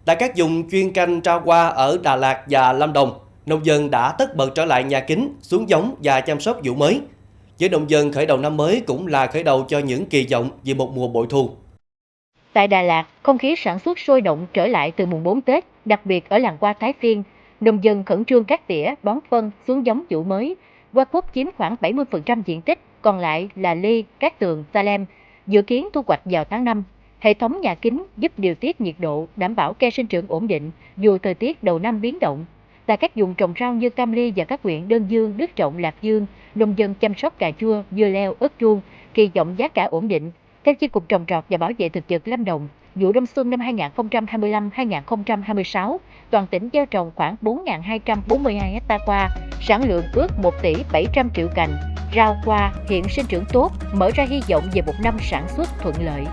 Tại các vùng chuyên canh rau hoa ở Đà Lạt và Lâm Đồng, nông dân đã tất bật trở lại nhà kính, xuống giống và chăm sóc vụ mới. Với nông dân, khởi đầu năm mới cũng là khởi đầu cho những kỳ vọng về một mùa bội thu. Tại Đà Lạt, không khí sản xuất sôi động trở lại từ mùng 4 Tết, đặc biệt ở làng hoa Thái Phiên. Nông dân khẩn trương cắt tỉa, bón phân, xuống giống vụ mới. Hoa cúc chiếm khoảng 70% diện tích, còn lại là ly, cát tường, sa lem. Dự kiến thu hoạch vào tháng 5. Hệ thống nhà kính giúp điều tiết nhiệt độ, đảm bảo cây sinh trưởng ổn định dù thời tiết đầu năm biến động. Tại các vùng trồng rau như Cam Ly và các huyện Đơn Dương, Đức Trọng, Lạc Dương, nông dân chăm sóc cà chua, dưa leo, ớt chuông, kỳ vọng giá cả ổn định. Theo Chi cục Trồng trọt và Bảo vệ thực vật Lâm Đồng, vụ đông xuân năm 2025-2026, toàn tỉnh gieo trồng khoảng 4.242 ha hoa, sản lượng ước 1 tỷ 700 triệu cành. Rau hoa hiện sinh trưởng tốt, mở ra hy vọng về một năm sản xuất thuận lợi.